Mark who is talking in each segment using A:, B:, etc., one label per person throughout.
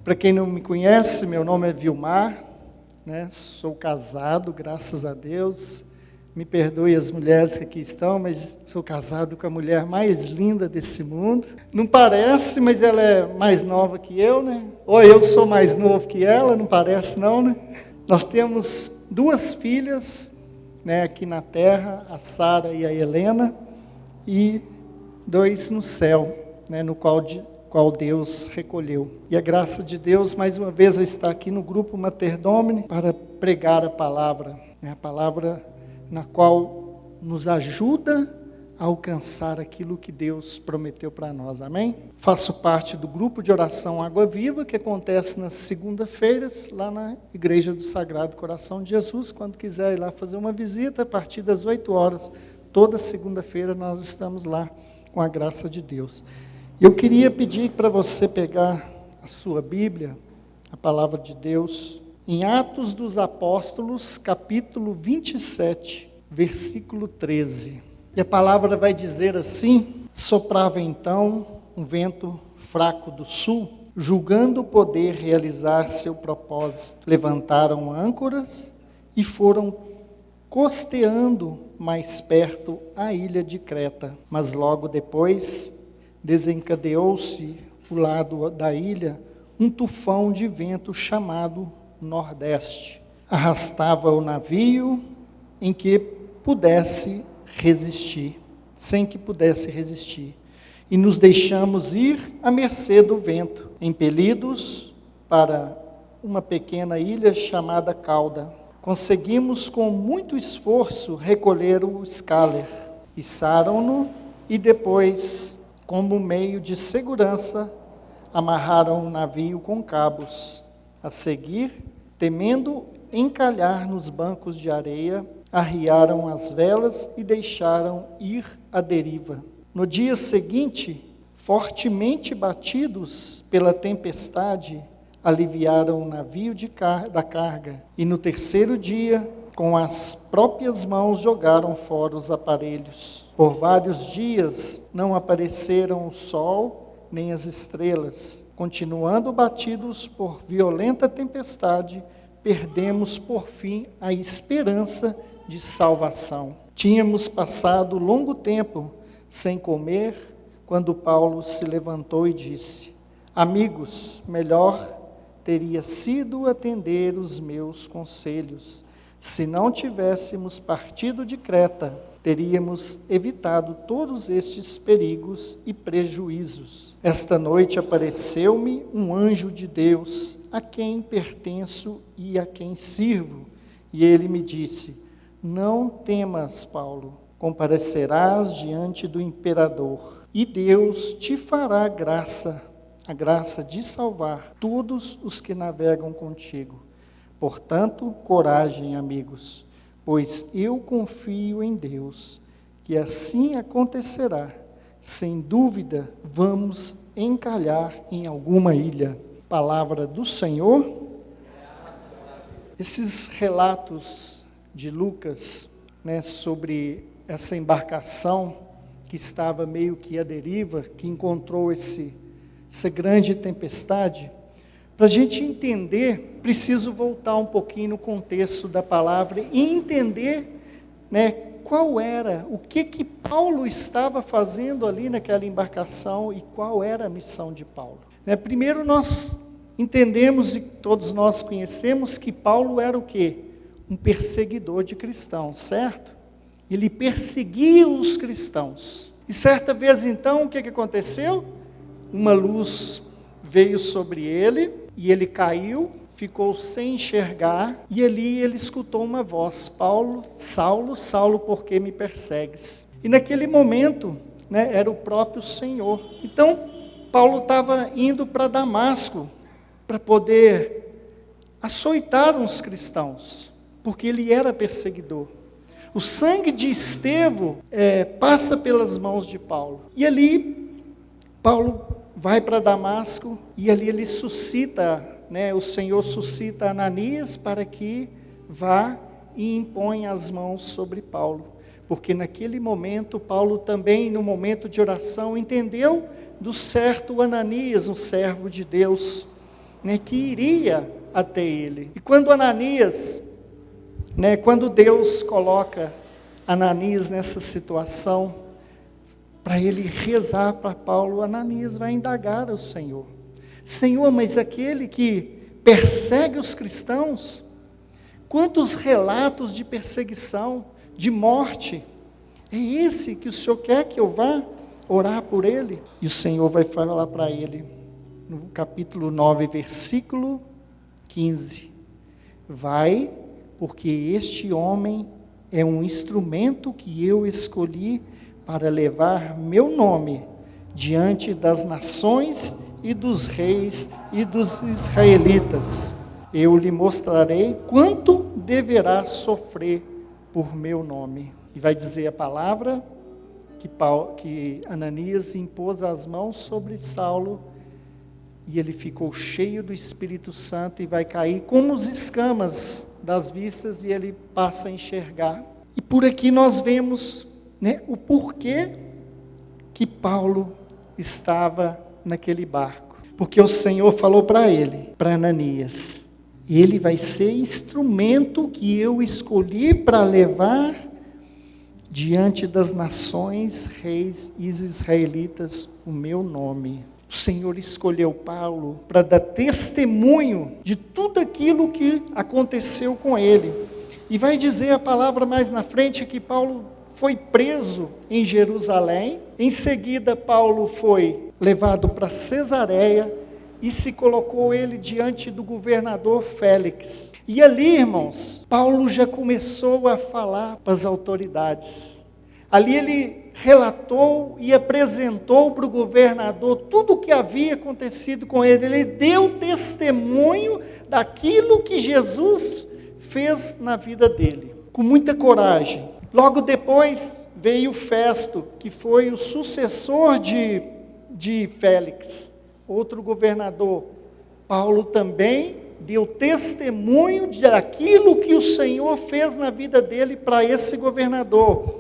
A: Para quem não me conhece, meu nome é Vilmar, né? Sou casado, graças a Deus. Me perdoe as mulheres que aqui estão, mas sou casado com a mulher mais linda desse mundo. Não parece, mas ela é mais nova que eu, né? Ou eu sou mais novo que ela, não parece não, né? Nós temos 2 filhas, né, aqui na terra, a Sara e a Helena, e 2 no céu, né, no qual Deus recolheu. E a graça de Deus, mais uma vez, eu estou aqui no grupo Mater Domini para pregar a palavra, né, a palavra na qual nos ajuda a alcançar aquilo que Deus prometeu para nós, amém? Faço parte do grupo de oração Água Viva, que acontece nas segunda-feiras, lá na Igreja do Sagrado Coração de Jesus. Quando quiser ir lá fazer uma visita, a partir das 8 horas, toda segunda-feira nós estamos lá, com a graça de Deus. Eu queria pedir para você pegar a sua Bíblia, a palavra de Deus, em Atos dos Apóstolos, capítulo 27, versículo 13. E a palavra vai dizer assim: soprava então um vento fraco do sul, julgando poder realizar seu propósito. Levantaram âncoras e foram costeando mais perto a ilha de Creta. Mas logo depois desencadeou-se do lado da ilha um tufão de vento chamado Nordeste. Arrastava o navio sem que pudesse resistir. E nos deixamos ir à mercê do vento, impelidos para uma pequena ilha chamada Cauda. Conseguimos com muito esforço recolher o Scaler. Içaram-no e depois, como meio de segurança, amarraram o navio com cabos. A seguir, temendo encalhar nos bancos de areia, arriaram as velas e deixaram ir à deriva. No dia seguinte, fortemente batidos pela tempestade, aliviaram o navio da carga. E no terceiro dia, com as próprias mãos, jogaram fora os aparelhos. Por vários dias não apareceram o sol nem as estrelas. Continuando batidos por violenta tempestade, perdemos por fim a esperança de salvação. Tínhamos passado longo tempo sem comer, quando Paulo se levantou e disse: amigos, melhor teria sido atender os meus conselhos. Se não tivéssemos partido de Creta, teríamos evitado todos estes perigos e prejuízos. Esta noite apareceu-me um anjo de Deus, a quem pertenço e a quem sirvo. E ele me disse: não temas, Paulo, comparecerás diante do imperador, e Deus te fará a graça de salvar todos os que navegam contigo. Portanto, coragem, amigos, pois eu confio em Deus, que assim acontecerá. Sem dúvida, vamos encalhar em alguma ilha. Palavra do Senhor. Esses relatos de Lucas, né, sobre essa embarcação que estava meio que à deriva, que encontrou essa grande tempestade, para a gente entender, preciso voltar um pouquinho no contexto da palavra e entender, né, qual era, o que Paulo estava fazendo ali naquela embarcação e qual era a missão de Paulo. Primeiro nós entendemos e todos nós conhecemos que Paulo era o quê? Um perseguidor de cristãos, certo? Ele perseguia os cristãos. E certa vez então, o que aconteceu? Uma luz veio sobre ele e ele caiu, ficou sem enxergar, e ali ele escutou uma voz: Saulo, Saulo, por que me persegues? E naquele momento, né, era o próprio Senhor. Então, Paulo estava indo para Damasco para poder açoitar uns cristãos, porque ele era perseguidor. O sangue de Estevão passa pelas mãos de Paulo. E ali, Paulo vai para Damasco e ali ele suscita, né, o Senhor suscita Ananias para que vá e imponha as mãos sobre Paulo. Porque naquele momento, Paulo também, no momento de oração, entendeu do certo Ananias, um servo de Deus, que iria até ele. E quando Ananias, quando Deus coloca Ananias nessa situação, para ele rezar para Paulo, Ananias vai indagar ao Senhor: Senhor, mas aquele que persegue os cristãos, quantos relatos de perseguição, de morte, é esse que o Senhor quer que eu vá orar por ele? E o Senhor vai falar para ele, no capítulo 9, versículo 15, vai, porque este homem é um instrumento que eu escolhi para levar meu nome diante das nações e dos reis e dos israelitas. Eu lhe mostrarei quanto deverá sofrer por meu nome. E vai dizer a palavra que Ananias impôs as mãos sobre Saulo, e ele ficou cheio do Espírito Santo e vai cair como as escamas das vistas, e ele passa a enxergar. E por aqui nós vemos o porquê que Paulo estava naquele barco. Porque o Senhor falou para ele, para Ananias: ele vai ser instrumento que eu escolhi para levar diante das nações, reis e israelitas o meu nome. O Senhor escolheu Paulo para dar testemunho de tudo aquilo que aconteceu com ele. E vai dizer a palavra mais na frente que Paulo foi preso em Jerusalém. Em seguida, Paulo foi levado para Cesareia e se colocou ele diante do governador Félix. E ali, irmãos, Paulo já começou a falar para as autoridades. Ali ele relatou e apresentou para o governador tudo o que havia acontecido com ele. Ele deu testemunho daquilo que Jesus fez na vida dele, com muita coragem. Logo depois veio Festo, que foi o sucessor de Félix, outro governador. Paulo também deu testemunho daquilo que o Senhor fez na vida dele para esse governador.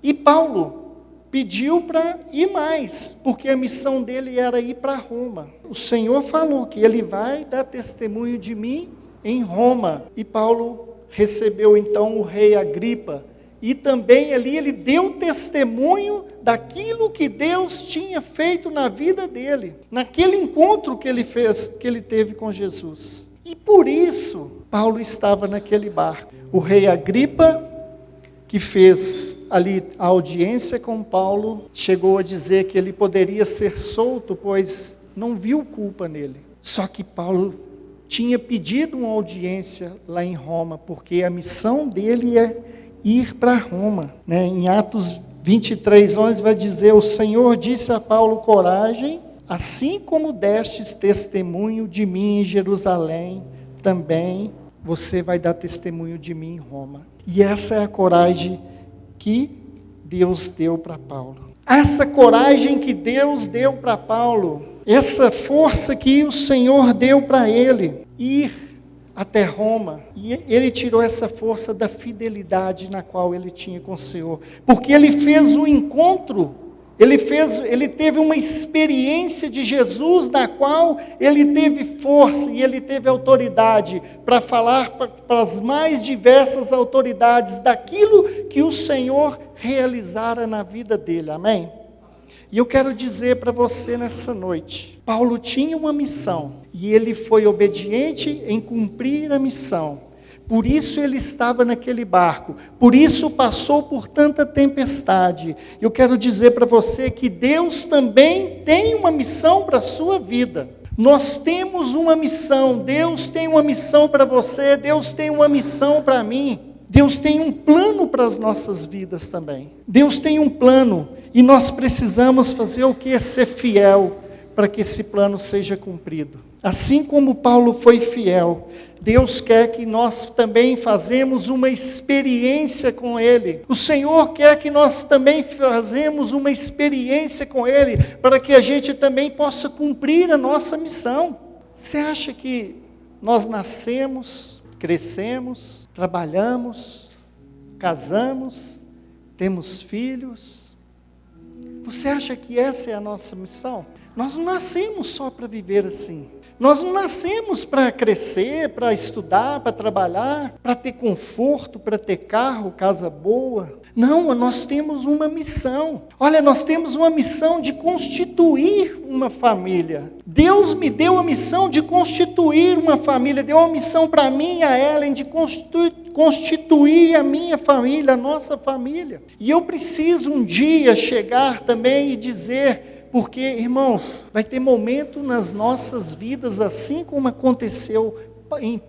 A: E Paulo pediu para ir mais, porque a missão dele era ir para Roma. O Senhor falou que ele vai dar testemunho de mim em Roma. E Paulo recebeu então o rei Agripa, e também ali ele deu testemunho daquilo que Deus tinha feito na vida dele, naquele encontro que ele fez, que ele teve com Jesus. E por isso, Paulo estava naquele barco. O rei Agripa, que fez ali a audiência com Paulo, chegou a dizer que ele poderia ser solto, pois não viu culpa nele. Só que Paulo tinha pedido uma audiência lá em Roma, porque a missão dele é ir para Roma. Em Atos 23:11 vai dizer: o Senhor disse a Paulo: coragem, assim como destes testemunho de mim em Jerusalém, também você vai dar testemunho de mim em Roma. E essa é a coragem que Deus deu para Paulo. Essa coragem que Deus deu para Paulo, essa força que o Senhor deu para ele, ir até Roma. E ele tirou essa força da fidelidade na qual ele tinha com o Senhor. Porque ele fez um encontro, ele teve uma experiência de Jesus, na qual ele teve força e ele teve autoridade para falar para as mais diversas autoridades daquilo que o Senhor realizara na vida dele. Amém? E eu quero dizer para você nessa noite, Paulo tinha uma missão e ele foi obediente em cumprir a missão. Por isso ele estava naquele barco, por isso passou por tanta tempestade. Eu quero dizer para você que Deus também tem uma missão para a sua vida. Nós temos uma missão, Deus tem uma missão para você, Deus tem uma missão para mim. Deus tem um plano para as nossas vidas também. Deus tem um plano e nós precisamos fazer o que? Ser fiel para que esse plano seja cumprido. Assim como Paulo foi fiel, Deus quer que nós também fazemos uma experiência com Ele. O Senhor quer que nós também fazemos uma experiência com Ele, para que a gente também possa cumprir a nossa missão. Você acha que nós nascemos, crescemos, trabalhamos, casamos, temos filhos? Você acha que essa é a nossa missão? Nós não nascemos só para viver assim. Nós não nascemos para crescer, para estudar, para trabalhar, para ter conforto, para ter carro, casa boa. Não, nós temos uma missão. Olha, nós temos uma missão de constituir uma família. Deus me deu a missão de constituir uma família. Deu uma missão para mim e a Ellen de constituir a minha família, a nossa família. E eu preciso um dia chegar também e dizer... Porque, irmãos, vai ter momento nas nossas vidas, assim como aconteceu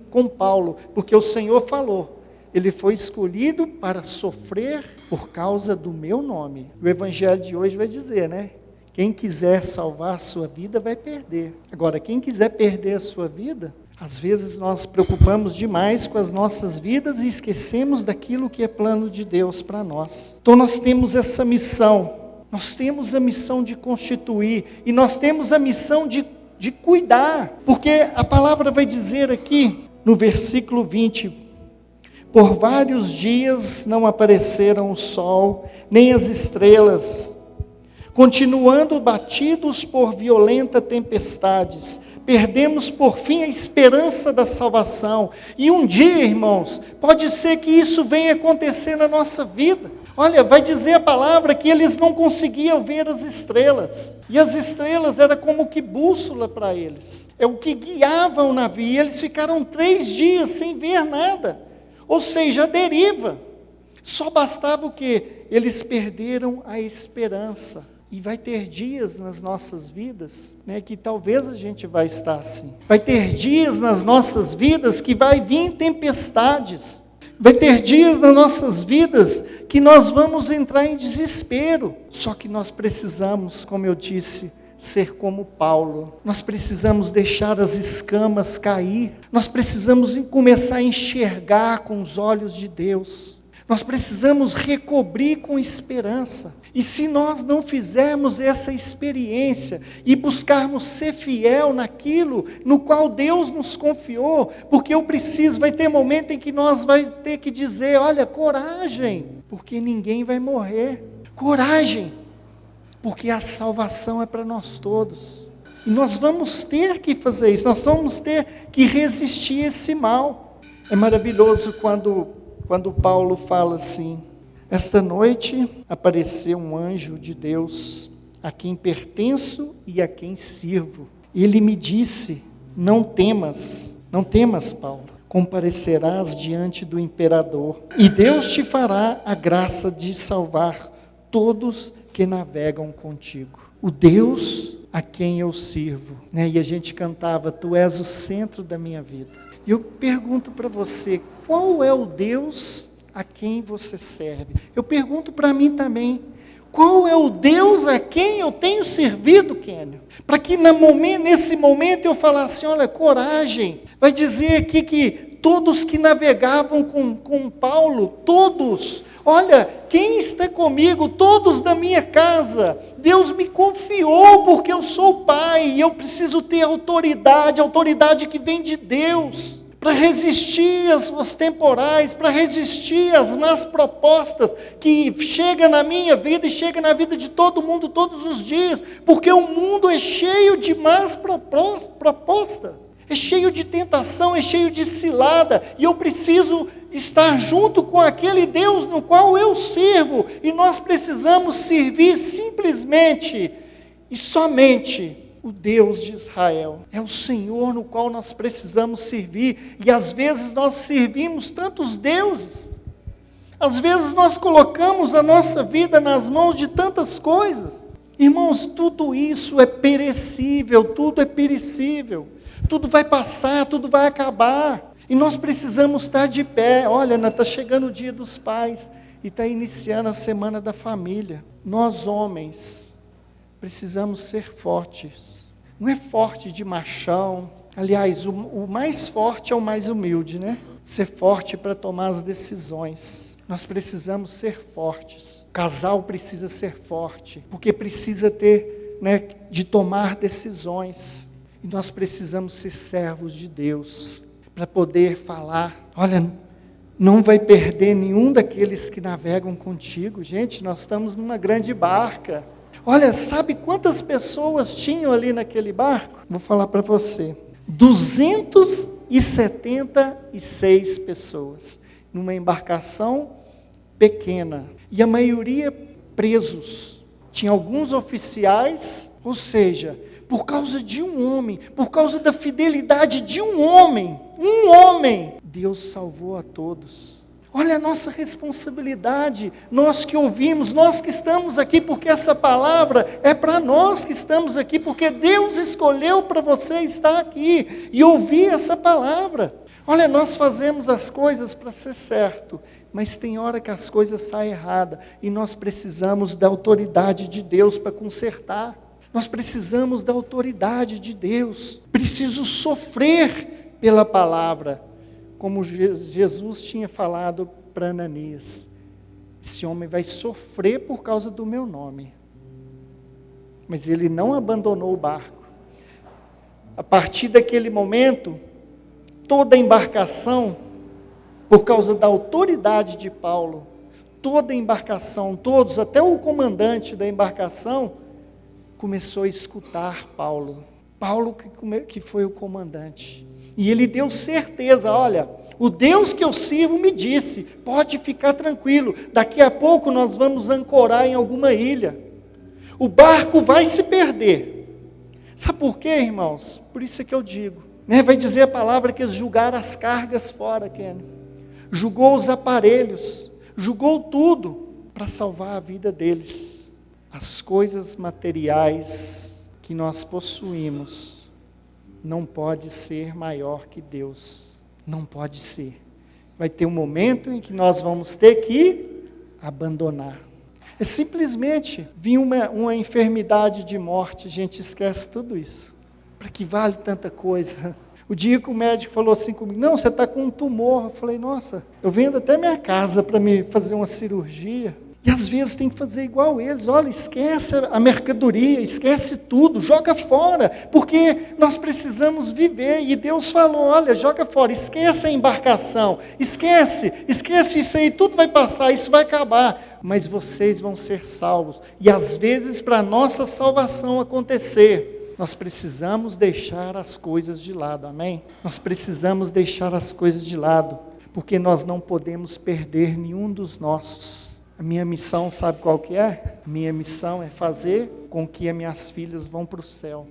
A: com Paulo, porque o Senhor falou, ele foi escolhido para sofrer por causa do meu nome. O evangelho de hoje vai dizer, né? Quem quiser salvar a sua vida vai perder. Agora, quem quiser perder a sua vida, às vezes nós preocupamos demais com as nossas vidas e esquecemos daquilo que é plano de Deus para nós. Então nós temos essa missão. Nós temos a missão de constituir, e nós temos a missão de cuidar, porque a palavra vai dizer aqui, no versículo 20, por vários dias não apareceram o sol, nem as estrelas, continuando batidos por violenta tempestades, perdemos por fim a esperança da salvação, e um dia, irmãos, pode ser que isso venha acontecer na nossa vida. Olha, vai dizer a palavra que eles não conseguiam ver as estrelas. E as estrelas eram como que bússola para eles. É o que guiava o navio. E eles ficaram 3 dias sem ver nada. Ou seja, a deriva. Só bastava o quê? Eles perderam a esperança. E vai ter dias nas nossas vidas, né, que talvez a gente vai estar assim. Vai ter dias nas nossas vidas que vai vir tempestades. Vai ter dias nas nossas vidas que nós vamos entrar em desespero. Só que nós precisamos, como eu disse, ser como Paulo. Nós precisamos deixar as escamas cair. Nós precisamos começar a enxergar com os olhos de Deus. Nós precisamos recobrir com esperança. E se nós não fizermos essa experiência e buscarmos ser fiel naquilo no qual Deus nos confiou, porque vai ter momento em que nós vai ter que dizer, olha, coragem, porque ninguém vai morrer. Coragem, porque a salvação é para nós todos. E nós vamos ter que fazer isso, nós vamos ter que resistir a esse mal. É maravilhoso quando Paulo fala assim, esta noite apareceu um anjo de Deus, a quem pertenço e a quem sirvo. Ele me disse, não temas, Paulo, comparecerás diante do imperador, e Deus te fará a graça de salvar todos que navegam contigo. O Deus a quem eu sirvo, né? E a gente cantava, tu és o centro da minha vida. E eu pergunto para você, qual é o Deus a quem você serve? Eu pergunto para mim também, qual é o Deus a quem eu tenho servido, Kênio? Para que nesse momento eu falasse, olha, coragem. Vai dizer aqui que todos que navegavam com Paulo, todos, olha, quem está comigo? Todos da minha casa. Deus me confiou porque eu sou pai e eu preciso ter autoridade que vem de Deus, para resistir às temporais, para resistir às más propostas que chegam na minha vida e chegam na vida de todo mundo todos os dias, porque o mundo é cheio de más propostas, é cheio de tentação, é cheio de cilada, e eu preciso estar junto com aquele Deus no qual eu sirvo, e nós precisamos servir simplesmente e somente o Deus de Israel. É o Senhor no qual nós precisamos servir. E às vezes nós servimos tantos deuses. Às vezes nós colocamos a nossa vida nas mãos de tantas coisas. Irmãos, tudo isso é perecível, tudo é perecível. Tudo vai passar, tudo vai acabar. E nós precisamos estar de pé. Olha, está chegando o Dia dos Pais e está iniciando a Semana da Família. Nós, homens, precisamos ser fortes. Não é forte de machão. Aliás, o mais forte é o mais humilde, né? Ser forte para tomar as decisões. Nós precisamos ser fortes. O casal precisa ser forte, porque precisa ter, né, de tomar decisões. E nós precisamos ser servos de Deus, para poder falar, olha, não vai perder nenhum daqueles que navegam contigo. Gente, nós estamos numa grande barca. Olha, sabe quantas pessoas tinham ali naquele barco? Vou falar para você. 276 pessoas, numa embarcação pequena. E a maioria presos. Tinha alguns oficiais, ou seja, por causa de um homem, por causa da fidelidade de um homem, Deus salvou a todos. Olha a nossa responsabilidade, nós que ouvimos, nós que estamos aqui, porque essa palavra é para nós que estamos aqui, porque Deus escolheu para você estar aqui e ouvir essa palavra. Olha, nós fazemos as coisas para ser certo, mas tem hora que as coisas saem erradas e nós precisamos da autoridade de Deus para consertar. Nós precisamos da autoridade de Deus. Preciso sofrer pela palavra. Como Jesus tinha falado para Ananias, esse homem vai sofrer por causa do meu nome. Mas ele não abandonou o barco. A partir daquele momento, toda a embarcação, por causa da autoridade de Paulo, toda a embarcação, todos, até o comandante da embarcação, começou a escutar Paulo. Paulo que foi o comandante. E ele deu certeza, olha, o Deus que eu sirvo me disse, pode ficar tranquilo, daqui a pouco nós vamos ancorar em alguma ilha. O barco vai se perder. Sabe por quê, irmãos? Por isso é que eu digo, vai dizer a palavra que eles julgaram as cargas fora, Kenny. Julgou os aparelhos, julgou tudo para salvar a vida deles. As coisas materiais que nós possuímos não pode ser maior que Deus. Não pode ser. Vai ter um momento em que nós vamos ter que abandonar. É simplesmente vir uma enfermidade de morte, a gente esquece tudo isso. Para que vale tanta coisa? O dia que o médico falou assim comigo, não, você está com um tumor. Eu falei, nossa, eu vendo até minha casa para me fazer uma cirurgia. E às vezes tem que fazer igual eles, olha, esquece a mercadoria, esquece tudo, joga fora, porque nós precisamos viver, e Deus falou, olha, joga fora, esquece a embarcação, esquece isso aí, tudo vai passar, isso vai acabar, mas vocês vão ser salvos, e às vezes para a nossa salvação acontecer, nós precisamos deixar as coisas de lado, amém? Nós precisamos deixar as coisas de lado, porque nós não podemos perder nenhum dos nossos. A minha missão, sabe qual que é? A minha missão é fazer com que as minhas filhas vão para o céu.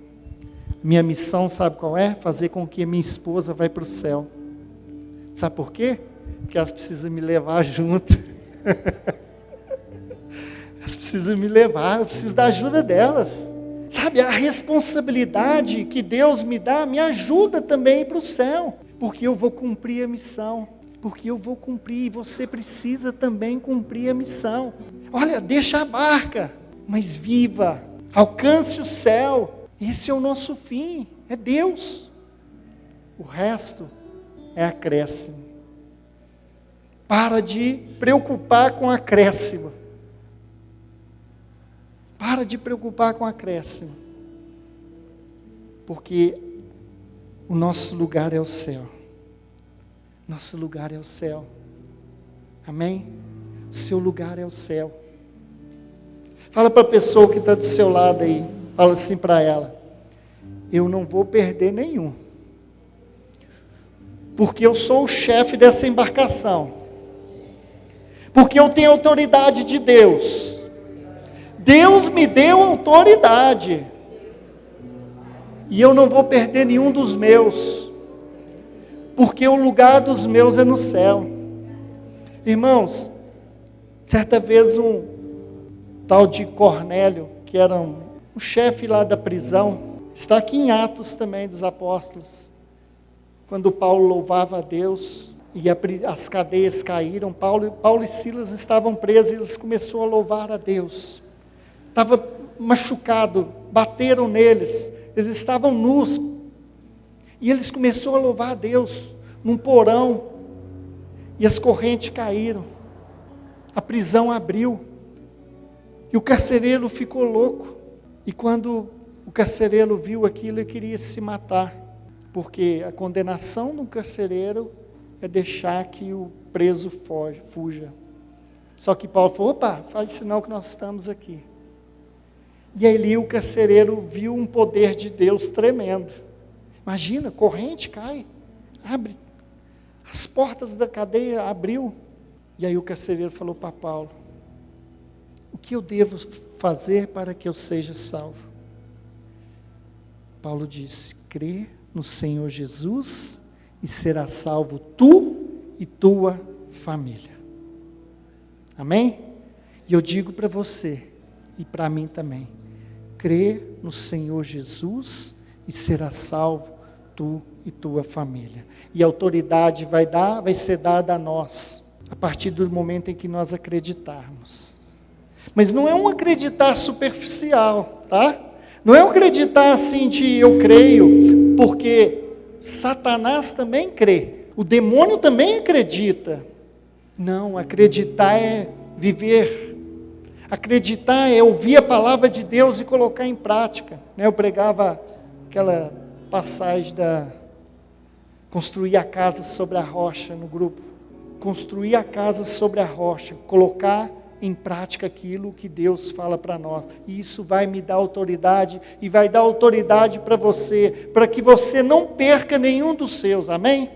A: A minha missão, sabe qual é? Fazer com que a minha esposa vá para o céu. Sabe por quê? Porque elas precisam me levar junto. Elas precisam me levar, eu preciso da ajuda delas. Sabe, a responsabilidade que Deus me dá, me ajuda também a ir para o céu. Porque eu vou cumprir a missão. Porque eu vou cumprir, e você precisa também cumprir a missão. Olha, deixa a barca, mas viva, alcance o céu. Esse é o nosso fim, é Deus. O resto é acréscimo. Para de preocupar com acréscimo. Para de preocupar com acréscimo. Porque o nosso lugar é o céu. Nosso lugar é o céu. Amém? O seu lugar é o céu. Fala para a pessoa que está do seu lado aí. Fala assim para ela. Eu não vou perder nenhum. Porque eu sou o chefe dessa embarcação. Porque eu tenho autoridade de Deus. Deus me deu autoridade. E eu não vou perder nenhum dos meus. Porque o lugar dos meus é no céu. Irmãos, certa vez um tal de Cornélio, que era um chefe lá da prisão, está aqui em Atos também dos Apóstolos, quando Paulo louvava a Deus, e as cadeias caíram, Paulo e Silas estavam presos, e eles começaram a louvar a Deus. Estava machucado, bateram neles, eles estavam nus, e eles começaram a louvar a Deus, num porão, e as correntes caíram, a prisão abriu, e o carcereiro ficou louco, e quando o carcereiro viu aquilo, ele queria se matar, porque a condenação do carcereiro é deixar que o preso fuja. Só que Paulo falou, opa, faz sinal que nós estamos aqui. E aí o carcereiro viu um poder de Deus tremendo. Imagina, corrente cai, abre, as portas da cadeia abriu. E aí o carcereiro falou para Paulo: o que eu devo fazer para que eu seja salvo? Paulo disse: crê no Senhor Jesus e será salvo tu e tua família. Amém? E eu digo para você e para mim também: crê no Senhor Jesus e será salvo tu e tua família. E a autoridade vai ser dada a nós a partir do momento em que nós acreditarmos. Mas não é um acreditar superficial, tá? Não é um acreditar assim de eu creio, porque Satanás também crê. O demônio também acredita. Não, acreditar é viver. Acreditar é ouvir a palavra de Deus e colocar em prática. Eu pregava aquela passagem da construir a casa sobre a rocha no grupo. Construir a casa sobre a rocha, colocar em prática aquilo que Deus fala para nós. E isso vai me dar autoridade e vai dar autoridade para você, para que você não perca nenhum dos seus. Amém?